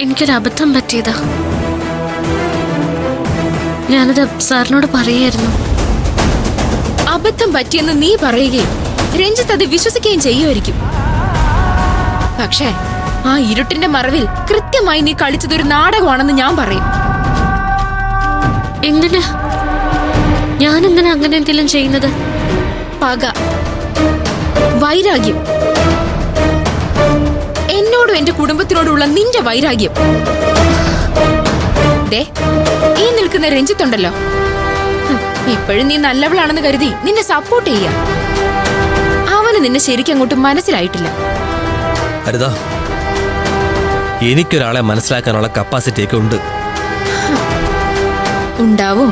എനിക്കൊരു അബദ്ധം പറ്റിയതാ. ഞാനത് സാറിനോട് പറയായിരുന്നു. അബദ്ധം പറ്റിയെന്ന് നീ പറയുകയും രഞ്ജിത്ത് അത് വിശ്വസിക്കുകയും ചെയ്യുമായിരിക്കും. പക്ഷേ ആ ഇരുട്ടിന്റെ മറവിൽ കൃത്യമായി നീ കളിച്ചതൊരു നാടകമാണെന്ന് ഞാൻ പറയും. എന്തിനാ ഞാനെന്തിനാ അങ്ങനെ എന്തെങ്കിലും ചെയ്യുന്നത്? പക, വൈരാഗ്യം, എന്നോടും എന്റെ കുടുംബത്തിനോടുള്ള നിന്റെ വൈരാഗ്യം. ദേ, ഈ നിൽക്കുന്ന രഞ്ജിത്തുണ്ടല്ലോ, ഇപ്പോഴും നീ നല്ലവളാണെന്ന് കരുതി നിന്നെ സപ്പോർട്ട് ചെയ്യാം. അവന് നിന്നെ ശരിക്കും അങ്ങോട്ട് മനസ്സിലായിട്ടില്ല. ഹരിത, എനിക്കൊരാളെ മനസ്സിലാക്കാനുള്ള കപ്പാസിറ്റി ഒക്കെ ഉണ്ട്. ഉണ്ടാവും.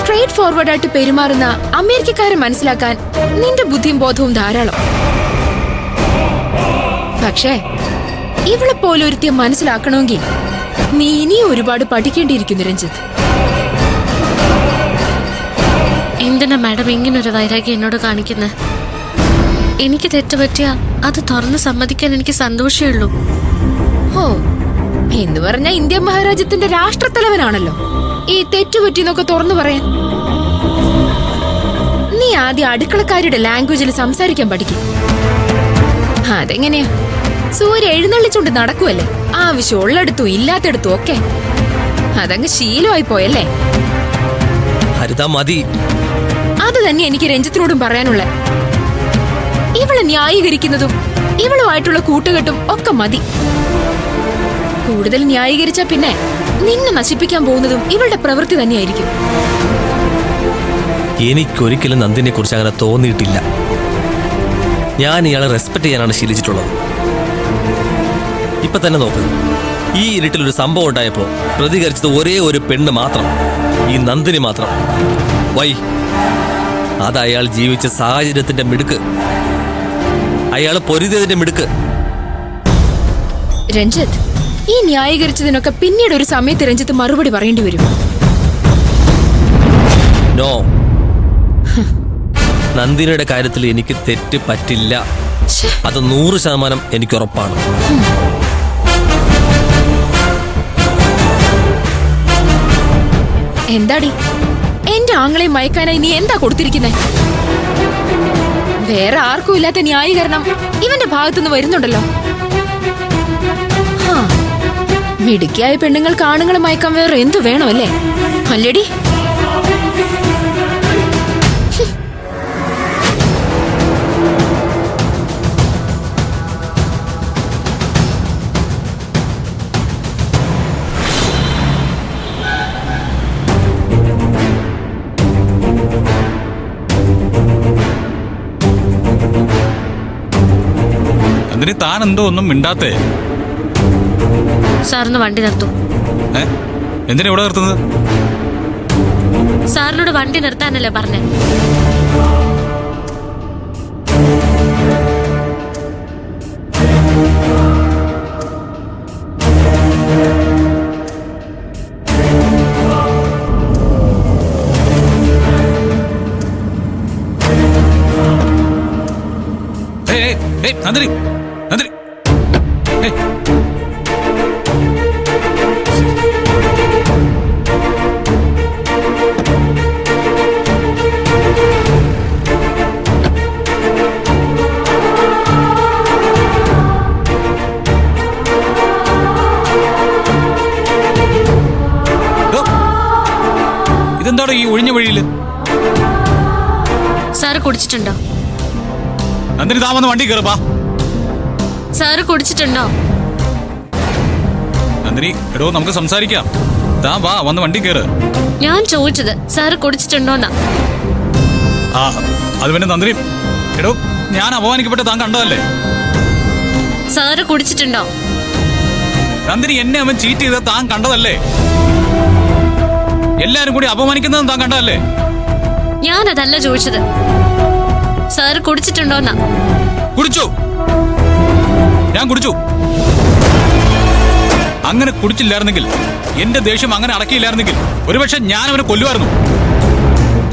സ്ട്രെയിറ്റ് ഫോർവേഡ് ആയിട്ട് പെരുമാറുന്ന അമേരിക്കക്കാരെ മനസ്സിലാക്കാൻ നിന്റെ ബുദ്ധിയും ബോധവും ധാരാളം. പക്ഷേ ഇവളെ പോലെ ഒരുത്തിയെ മനസ്സിലാക്കണമെങ്കിൽ നീ ഇനിയും ഒരുപാട് പഠിക്കേണ്ടിയിരിക്കുന്നു രഞ്ജിത്ത്. എന്തിനാ മാഡം ഇങ്ങനൊരു വൈരാഗ്യം എന്നോട് കാണിക്കുന്നത്? എനിക്ക് തെറ്റുപറ്റിയ അത് തുറന്ന് സമ്മതിക്കാൻ എനിക്ക് സന്തോഷമേ ഉള്ളൂ. ഓ, എന്ന് പറഞ്ഞ ഇന്ത്യ മഹാരാജ്യത്തിന്റെ രാഷ്ട്രത്തലവനാണല്ലോ ഈ തെറ്റുപറ്റിന്നൊക്കെ തുറന്നു പറയാൻ. നീ ആദ്യം അടുക്കളക്കാരുടെ ലാംഗ്വേജിൽ സംസാരിക്കാൻ പഠിക്കും. അതെങ്ങനെയാ? സൂര്യ എഴുന്നള്ളിച്ചോണ്ട് നടക്കുവല്ലേ, ആവശ്യമുള്ളിടത്തും ഇല്ലാത്തടത്തും ഒക്കെ. അതങ്ങ് ശീലമായി പോയല്ലേ. ഹരിത, മതി. അത് തന്നെ എനിക്ക് രഞ്ജിത്തിനോടും പറയാനുള്ള. ഇവളെ ന്യായീകരിക്കുന്നതും ഇവളുമായിട്ടുള്ള കൂട്ടുകെട്ടും ഒക്കെ മതി. കൂടുതൽ ന്യായീകരിച്ച പിന്നെ നിന്നെ നശിപ്പിക്കാൻ പോകുന്നതും ഇവളുടെ പ്രവൃത്തി തന്നെയായിരിക്കും. എനിക്കൊരിക്കലും നന്ദിനെ കുറിച്ച് അങ്ങനെ തോന്നിയിട്ടില്ല. ഞാൻ ഇയാളെ റെസ്പെക്ട് ചെയ്യാനാണ് ശീലിച്ചിട്ടുള്ളത്. ഇപ്പൊ തന്നെ നോക്ക്, ഈ ഇരുട്ടിലൊരു സംഭവം ഉണ്ടായപ്പോ പ്രതികരിച്ചത് ഒരേ ഒരു പെണ്ണ് മാത്രം, ഈ നന്ദിനി മാത്രം. വൈ? അത് അയാൾ ജീവിച്ച സാഹചര്യത്തിന്റെ മിടുക്ക്, അയാൾ പൊരുതിയതിന്റെ മിടുക്ക്. രഞ്ജിത്ത്, ഈ ന്യായീകരിച്ചതിനൊക്കെ പിന്നീട് ഒരു സമയത്ത് രഞ്ജിത്ത് മറുപടി പറയേണ്ടി വരും. നോ, നന്ദിനിയുടെ കാര്യത്തിൽ എനിക്ക് തെറ്റ് പറ്റില്ല. അത് 100% എനിക്ക് ഉറപ്പാണ്. എന്താടി, എന്റെ ആങ്ങളെ മയക്കാനായി നീ എന്താ കൊടുത്തിരിക്കുന്നേ? വേറെ ആർക്കും ഇല്ലാത്ത ന്യായീകരണം ഇവന്റെ ഭാഗത്തുനിന്ന് വരുന്നുണ്ടല്ലോ. മിടുക്കിയായ പെണ്ണുങ്ങൾക്ക് ആണുങ്ങളെ മയക്കാൻ വേറെ എന്തു വേണമല്ലേ? അല്ലേടി? അതിന് താൻ എന്തോ ഒന്നും മിണ്ടാത്തേ? സാറിന് വണ്ടി നിർത്തൂ. എന്തിനാ ഇവിടെ നിർത്തുന്നത്? സാറിനോട് വണ്ടി നിർത്താനല്ലേ പറഞ്ഞേ? നന്ദിനി, നന്ദിനി, ഇതെന്താടോ ഈ ഒഴിഞ്ഞ വഴിയില്? സാറ് കുടിച്ചിട്ടുണ്ടോ? നന്ദിനി, താൻ വന്ന് വണ്ടി കയറുപ്പാ. സാറ് കുടിച്ചിട്ടുണ്ടോ? നന്ദിനി, എടോ നമുക്ക് സംസാരിക്കാം. താൻ വാ, വന്ന് വണ്ടി കയറ്. ഞാൻ ചോദിച്ചത് സാറ് കുടിച്ചിട്ടുണ്ടോന്നാ. അത് പിന്നെ നന്ദിനി, എടോ ഞാൻ അപമാനിക്കപ്പെട്ട് താൻ കണ്ടതല്ലേ? സാറ് കുടിച്ചിട്ടുണ്ടോ? നന്ദിനി, എന്നെ അവൻ ചീറ്റ് ചെയ്ത താൻ കണ്ടതല്ലേ? എല്ലാരും കൂടി അപമാനിക്കുന്നതും താൻ കണ്ടതല്ലേ? ഞാനതല്ല ചോദിച്ചത്, സാറ് കുടിച്ചിട്ടുണ്ടോന്നാ. കുടിച്ചു, ഞാൻ കുടിച്ചു. അങ്ങനെ കുടിച്ചില്ലായിരുന്നെങ്കിൽ, എന്റെ ദേഷ്യം അങ്ങനെ അടക്കിയില്ലായിരുന്നെങ്കിൽ ഒരുപക്ഷെ ഞാൻ അവനെ കൊല്ലുമായിരുന്നു.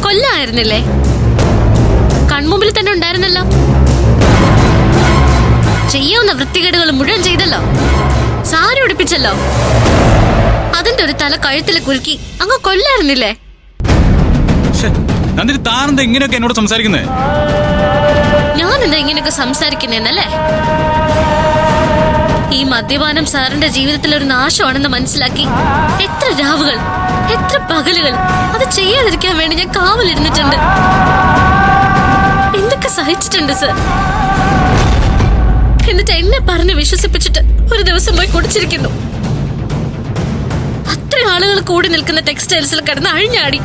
കൊല്ലായിരുന്നില്ലേ? കൺമുമ്പിൽ തന്നെ ഉണ്ടായിരുന്നല്ലോ. ചെയ്യാവുന്ന വൃത്തികേടുകൾ മുഴുവൻ ചെയ്തല്ലോ. സാരി ഉടുപ്പിച്ചല്ലോ. അതിന്റെ ഒരു തല കഴുത്തിൽ കുലുക്കി അങ്ങ് കൊല്ലായിരുന്നില്ലേ? ശ്ശെ, നന്ദിനി താനെന്താ ഇങ്ങനെയൊക്കെ എന്നോട് സംസാരിക്കുന്നത്? ഞാൻ എന്താ ഇങ്ങനെയൊക്കെ സംസാരിക്കുന്നേന്നല്ലേ? ഈ മദ്യപാനം സാറിന്റെ ജീവിതത്തിൽ ഒരു നാശമാണെന്ന് മനസ്സിലാക്കി എത്ര രാവുകൾ, എത്ര പകലുകൾ അത് ചെയ്യാതിരിക്കാൻ വേണ്ടി ഞാൻ കാവലിരുന്നിട്ടുണ്ട്. എന്തൊക്കെ സഹിച്ചിട്ടുണ്ട് സർ. എന്നിട്ട് എന്നെ പറഞ്ഞ് വിശ്വസിപ്പിച്ചിട്ട് ഒരു ദിവസം പോയി കുടിച്ചിരിക്കുന്നു. അത്ര ആളുകൾ കൂടി നിൽക്കുന്ന ടെക്സ്റ്റൈൽസിൽ കിടന്ന് അഴിഞ്ഞാടി.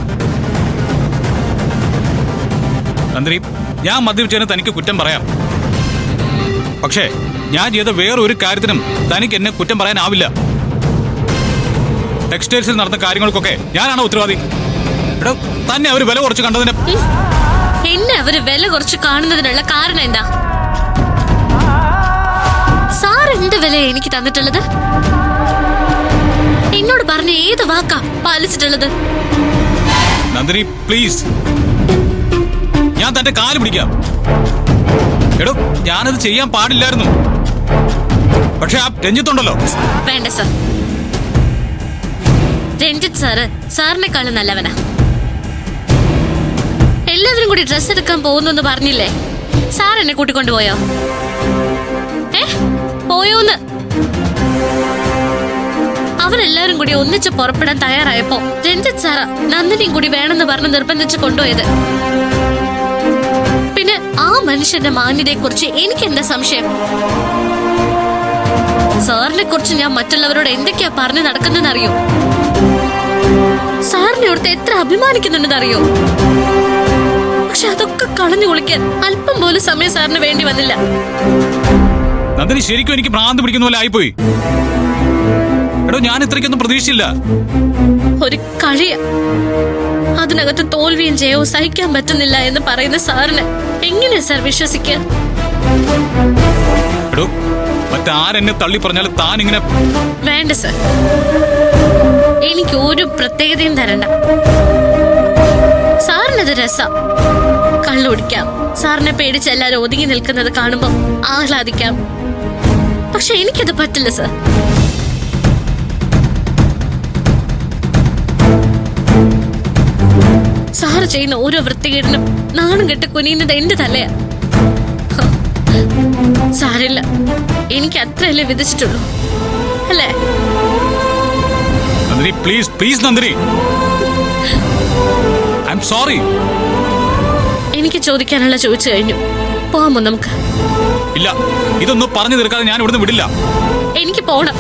നന്ദിനി, ഞാൻ മദ്യപിച്ചതിന് തനിക്ക് കുറ്റം പറയാം. പക്ഷേ ഞാൻ ചെയ്ത വേറൊരു കാര്യത്തിനും തനിക്ക് എന്നെ കുറ്റം പറയാനാവില്ല. ടെക്സ്റ്റൈൽസിൽ നടന്ന കാര്യങ്ങൾക്കൊക്കെ ഞാനാണ് ഉത്തരവാദി. എടോ, തന്നെ അവർ വില കുറച്ച് കണ്ടതിന് എന്നെ അവര് വില കുറച്ച് കാണുന്നതിനുള്ള കാരണം എന്താ? സാർ എന്ത് വില എനിക്ക് തന്നിട്ടുള്ളത്? എന്നോട് പറഞ്ഞ ഏത് വാക്കാ പാലിച്ചിട്ടുള്ളത്? നന്ദിനി പ്ലീസ്, ഞാൻ തന്റെ കാല് പിടിക്കാം. എടോ, ഞാനത് ചെയ്യാൻ പാടില്ലായിരുന്നു. പക്ഷെ ആ രഞ്ജിത്തുണ്ടല്ലോ. വേണ്ട സർ. രഞ്ജിത്ത് സാറ് സാറിനെക്കാളും നല്ലവനാ. എല്ലാവരും കൂടി ഡ്രസ് എടുക്കാൻ പോകുന്നു പറഞ്ഞില്ലേ? സാർ എന്നെ കൂട്ടിക്കൊണ്ടുപോയോ? പോയോന്ന്? അവരെല്ലാരും കൂടി ഒന്നിച്ച് പുറപ്പെടാൻ തയ്യാറായപ്പോ രഞ്ജിത്ത് സാറാ നന്ദിനിയും കൂടി വേണമെന്ന് പറഞ്ഞ് നിർബന്ധിച്ച് കൊണ്ടുപോയത്. പിന്നെ ആ മനുഷ്യന്റെ മാന്യതയെ കുറിച്ച് എനിക്ക് എന്താ സംശയം? സാറിനെ കുറിച്ച് ഞാൻ മറ്റുള്ളവരോട് എന്തൊക്കെയാ പറഞ്ഞു നടക്കുന്നതെന്നറിയോ? സാറിനെ ഓർത്ത് എത്ര അഭിമാനിക്കുന്നുണ്ടെന്നറിയോ? പക്ഷെ അതൊക്കെ കളഞ്ഞു കുളിക്കാൻ അല്പം പോലും സമയം സാറിന് വേണ്ടി വന്നില്ല. നന്ദിനി, ശരിക്കും എനിക്ക് ഭ്രാന്ത് പിടിക്കുന്ന പോലെ ആയിപ്പോയി. എടോ, ഞാൻ ഇത്രയ്ക്കൊന്നും പ്രതീക്ഷിച്ചില്ല. ഒരു കളിയ, അതിനകത്ത് തോൽവിയും ജയവും സഹിക്കാൻ പറ്റുന്നില്ല എന്ന് പറയുന്ന സാറിന് എങ്ങനെയാ സാർ വിശ്വസിക്കുക? എടോ, മറ്റാരെന്നെ തള്ളി പറഞ്ഞാലും താൻ ഇങ്ങനെ. വേണ്ട സർ, എനിക്ക് ഒരു പ്രത്യേകതയും തരണ്ട. സാറിനത് രസം. കള്ളുടിക്കാം, സാറിനെ പേടിച്ച് എല്ലാരും ഒതുങ്ങി നിൽക്കുന്നത് കാണുമ്പോ ആഹ്ലാദിക്കാം. പക്ഷെ എനിക്കത് പറ്റില്ല സർ. സാറ് ചെയ്യുന്ന ഓരോ വൃത്തികേടിനും നാണം കെട്ട് കുനിയുന്നത് എന്റെ തലയാ. സാരില്ല, എനിക്ക് അത്രയല്ലേ വിധിച്ചിട്ടുള്ളൂ, അല്ലേ? Nandini please, please Nandini, I am sorry. എനിക്ക് ചോദിക്കാനുള്ള ചോദിച്ചു കഴിഞ്ഞു. പോവാമോ നമുക്ക്? ഇല്ല, ഇതൊന്നും പറഞ്ഞു തീർക്കാതെ ഞാൻ ഇവിടുന്ന് വിടില്ല. എനിക്ക് പോണം.